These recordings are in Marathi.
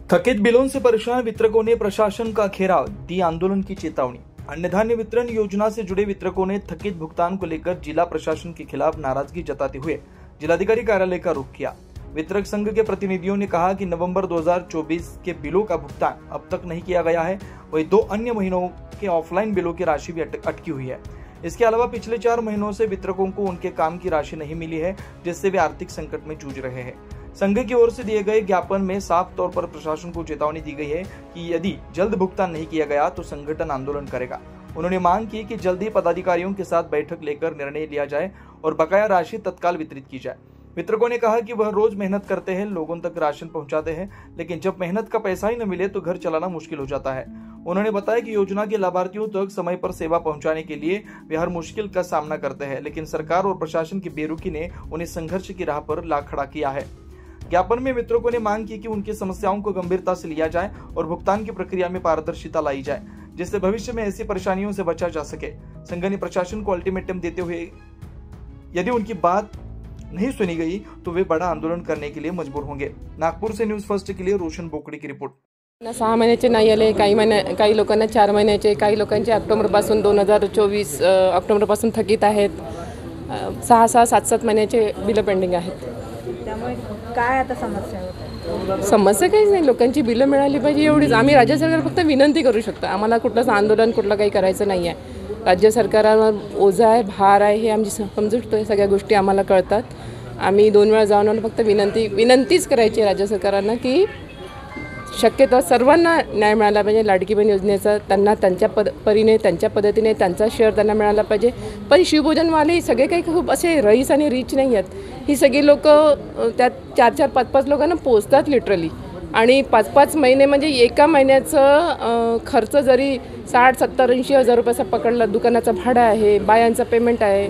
थकित बिलों से परेशान वितरकों ने प्रशासन का घेराव, दी आंदोलन की चेतावनी। अन्न धान्य वितरण योजना से जुड़े वितरकों ने थकित भुगतान को लेकर जिला प्रशासन के खिलाफ नाराजगी जताते हुए जिलाधिकारी कार्यालय का रुख किया। वितरक संघ के प्रतिनिधियों ने कहा कि नवंबर 2024 के बिलों का भुगतान अब तक नहीं किया गया है, वहीं 2 अन्य महीनों के ऑफलाइन बिलों की राशि भी अटकी हुई है। इसके अलावा पिछले 4 महीनों से वितरकों को उनके काम की राशि नहीं मिली है, जिससे वे आर्थिक संकट में जूझ रहे हैं। संघ की ओर से दिए गए ज्ञापन में साफ तौर पर प्रशासन को चेतावनी दी गई है कि यदि जल्द भुगतान नहीं किया गया तो संगठन आंदोलन करेगा। उन्होंने मांग की कि जल्द ही पदाधिकारियों के साथ बैठक लेकर निर्णय लिया जाए और बकाया राशि तत्काल वितरित की जाए। वितरकों ने कहा कि वह रोज मेहनत करते हैं, लोगों तक राशन पहुंचाते हैं, लेकिन जब मेहनत का पैसा ही न मिले तो घर चलाना मुश्किल हो जाता है। उन्होंने बताया कि योजना के लाभार्थियों तक समय पर सेवा पहुंचाने के लिए वे हर मुश्किल का सामना करते हैं, लेकिन सरकार और प्रशासन की बेरुखी ने उन्हें संघर्ष की राह पर ला खड़ा किया है। ज्ञापन में वितरकों ने मांग की कि उनकी समस्याओं को गंभीरता से लिया जाए और भुगतान की प्रक्रिया में पारदर्शिता लाई जाए, जिससे भविष्य में ऐसी परेशानियों से बचा जा सके। संघ ने प्रशासन को अल्टीमेटम देते हुए यदि उनकी बात नहीं सुनी गई तो वे बड़ा आंदोलन करने के लिए मजबूर होंगे। नागपूर से न्यूज फर्स्ट के लिए रोशन बोकडे की रिपोर्ट। 6 महिन्याचे नाही आले, काही लोकांना 4 महिन्याचे, काही लोकांचे ऑक्टोबरपासून 2024 ऑक्टोबरपासून थकीत आहेत। 6-6, 7-7 महिन्याचे बिल पेंडिंग आहेत। त्यामुळे काय आता समस्या होत? समस्या काहीच नाही, लोकांची बिलं मिळाली पाहिजे एवढीच। आम्ही राज्य सरकार फक्त विनंती करू शकतो, आम्हाला कुठलंच आंदोलन कुठलं काही करायचं नाही आहे। राज्य सरकारवर ओझा आहे, भार आहे, हे आमची समजूतोय, सगळ्या गोष्टी आम्हाला कळतात। आम्ही 2 वेळा जाऊन फक्त विनंतीच करायची आहे राज्य सरकारांना की शक्यतो सर्वांना न्याय मिळाला पाहिजे। लाडकी बहीण योजनेचा त्यांना त्यांच्या परीने त्यांच्या पद्धतीने त्यांचा शेअर त्यांना मिळाला पाहिजे। पण शिवभोजनवाले सगळे काही खूप असे रईस आणि रिच नाही आहेत। ही सगळी लोक त्यात 4-4, 5-5 लोकांना पोचतात लिटरली, आणि 5-5 महिने म्हणजे एका महिन्याचं खर्च जरी 60-70-80 हजार रुपयाचा पकडला, दुकानाचं भाडं आहे, बायांचं पेमेंट आहे,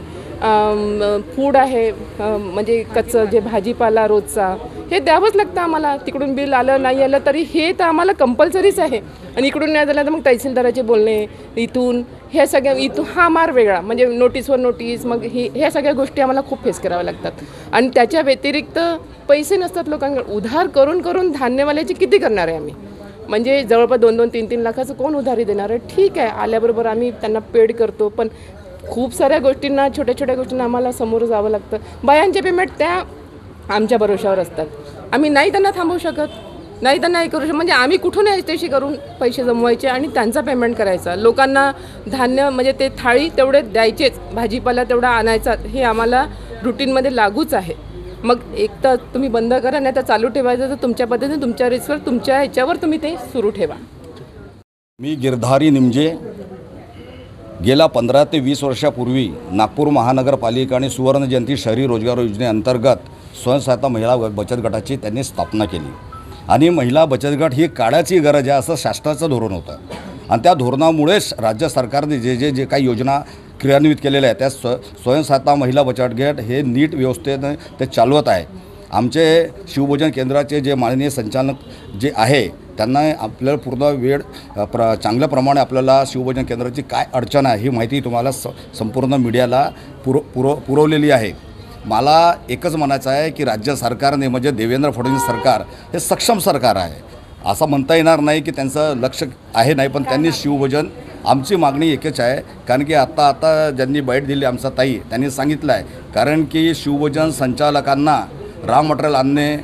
फूड आहे, म्हणजे कच्चं जे भाजीपाला रोजचा हे द्यावंच लागतं आम्हाला। तिकडून बिल आलं नाही आलं तरी हे तर आम्हाला कंपल्सरीच आहे, आणि इकडून नाही झालं तर मग तहसीलदाराचे बोलणे इथून हे सगळ्या इथून हा मार वेगळा, म्हणजे नोटीसवर नोटीस, मग ह्या सगळ्या गोष्टी आम्हाला खूप फेस कराव्या लागतात। आणि त्याच्या व्यतिरिक्त पैसे नसतात लोकांकडे, उधार करून करून धान्यवाल्याचे किती करणार आहे आम्ही? म्हणजे जवळपास 2-2, 3-3 लाखाचं कोण उधारी देणार आहे? ठीक आहे, आल्याबरोबर आम्ही त्यांना पेड करतो, पण खूप साऱ्या गोष्टींना, छोट्या छोट्या गोष्टींना आम्हाला समोर जावं लागतं। बायांचे पेमेंट त्या आमच्या भरोशावर असतात, आम्ही नाही त्यांना थांबवू शकत, नाही त्यांना हे करू शकत। म्हणजे आम्ही कुठून एजटेशी करून पैसे जमवायचे आणि त्यांचा पेमेंट करायचा, लोकांना धान्य म्हणजे ते थाळी तेवढे द्यायचेच, भाजीपाला तेवढा आणायचा, हे आम्हाला रुटीनमध्ये लागूच आहे। मग एक तर तुम्ही बंद करा, नाही तर चालू ठेवायचं तर तुमच्या पद्धतीने तुमच्या रिस्कवर तुमच्या ह्याच्यावर तुम्ही ते सुरू ठेवा। मी गिरधारी निमजे गेल्या 15 ते 20 वर्षापूर्वी नागपूर महानगरपालिका आणि सुवर्ण जयंती शहरी रोजगार योजनेअंतर्गत स्वयंसहायता महिला बचत गटाची त्यांनी स्थापना केली, आणि महिला बचत गट ही काळाची गरज आहे असं शासनाचं धोरण होतं, आणि त्या धोरणामुळेच राज्य सरकारने जे काही योजना क्रियान्वित केलेल्या आहेत त्या स्वयंसहायता महिला बचत गट हे नीट व्यवस्थेने ते चालवत आहे। आमचे शिवभोजन केंद्राचे जे माननीय संचालक जे आहे त्यांना आपल्याला पूर्ण वेळ चांगल्या प्रमाणे आपल्याला शिवभोजन केंद्राची काय अडचण आहे ही माहिती तुम्हाला संपूर्ण मीडियाला पुरवलेली आहे। मला एकच म्हणायचं आहे की राज्य सरकारने म्हणजे देवेंद्र फडणवीस सरकार हे सक्षम सरकार आहे, असं म्हणता येणार नाही की त्यांचं लक्ष आहे नाही, पण त्यांनी शिवभोजन, आमची मागणी एकच आहे, कारण की आता ज्यांनी बाईट दिली आमचा ताई त्यांनी सांगितलं आहे, कारण की शिवभोजन संचालकांना रॉ मटेरियल आणणे,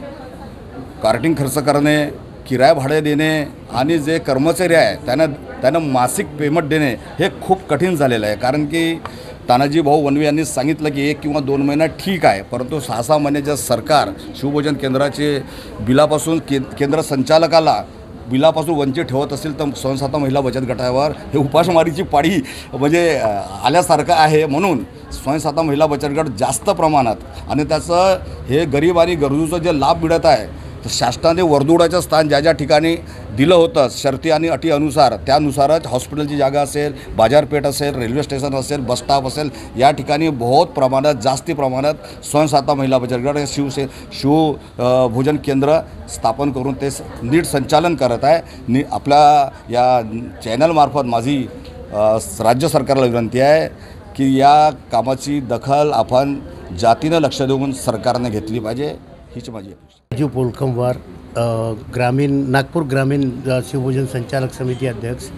कार्टिंग खर्च करणे, किराया भाडे देणे, आणि जे कर्मचारी आहे त्यांना मासिक पेमेंट देणे हे खूप कठीण झालेलं आहे। कारण की तानाजी भाऊ वनवे यांनी सांगितलं की 1 किंवा 2 महिना ठीक आहे, परंतु 6-6 महिन्याचं सरकार शिवभोजन केंद्राचे बिलापासून केंद्र संचालकाला बिलापासून वंचित ठेवत असेल तर स्वयंसहायता महिला बचत गटावर हे उपासमारीची पाळी म्हणजे आल्यासारखं आहे। म्हणून स्वयंसहायता महिला बचत गट जास्त प्रमाणात, आणि त्याचं हे गरीब आणि गरजूचं जे लाभ मिळत आहे तर शासनाने वर्दुळाचं स्थान ज्या ठिकाणी दिलं होतं शर्ती आणि अटी अनुसार, त्यानुसारच हॉस्पिटलची जागा असेल, बाजारपेठ असेल, रेल्वे स्टेशन असेल, बस स्टॉप असेल, या ठिकाणी बहुत प्रमाणात जास्ती प्रमाणात स्वयंसहायता महिला बचत गट शिवभोजन केंद्र स्थापन करून ते नीट संचालन करत आहे। आपल्या या चॅनलमार्फत माझी राज्य सरकारला विनंती आहे की या कामाची दखल आपण जातीनं लक्ष देऊन सरकारने घेतली पाहिजे, हीच माझी अपेक्षा। राजू पोलकमवार नागपुर ग्रामीण शिवभोजन संचालक समिति अध्यक्ष।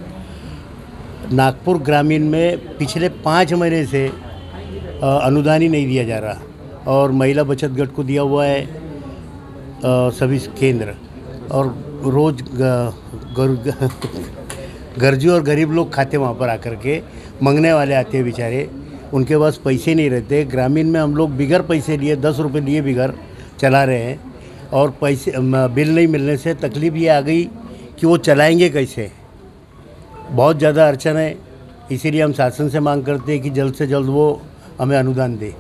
नागपुर ग्रामीण में पिछले 5 महीने से अनुदान ही नहीं दिया जा रहा और महिला बचत गट को दिया हुआ है सभी केंद्र, और रोज़ गर्जू और गरीब लोग खाते वहाँ पर आकर के मंगने वाले आते हैं बेचारे, उनके पास पैसे नहीं रहते। ग्रामीण में हम लोग बिगर पैसे लिए 10 रुपये लिए बिगर चला रहे हैं और पैसे बिल नहीं मिलने से तकलीफ़ ये आ गई कि वो चलाएंगे कैसे। बहुत ज़्यादा अड़चन है, इसीलिए हम शासन से मांग करते हैं कि जल्द से जल्द वो हमें अनुदान दे।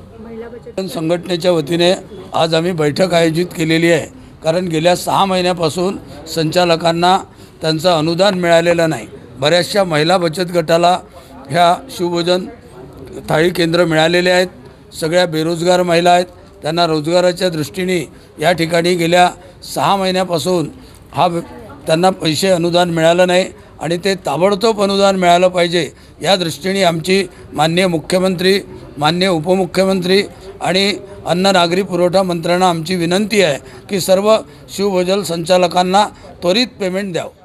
संघटनेच्या वतीने आज आम्ही बैठक आयोजित केलेली आहे, कारण गेल्या 6 महिन्यापासून संचालकांना त्यांचं अनुदान मिळालेलं नाही। बऱ्याचशा महिला बचत गटाला ह्या शिवभोजन थाळी केंद्र मिळालेले आहेत। सगळ्या बेरोजगार महिला आहेत, त्यांना रोजगाराच्या दृष्टीने या ठिकाणी गेल्या 6 महिन्यापासून त्यांना पैसे अनुदान मिळालं नाही आणि ते ताबडतोब अनुदान मिळालं पाहिजे या दृष्टीने आमची माननीय मुख्यमंत्री, माननीय उपमुख्यमंत्री आणि अन्न नागरी पुरवठा मंत्र्यांना आमची विनंती आहे की सर्व शिवभोजन संचालकांना त्वरित पेमेंट द्यावं।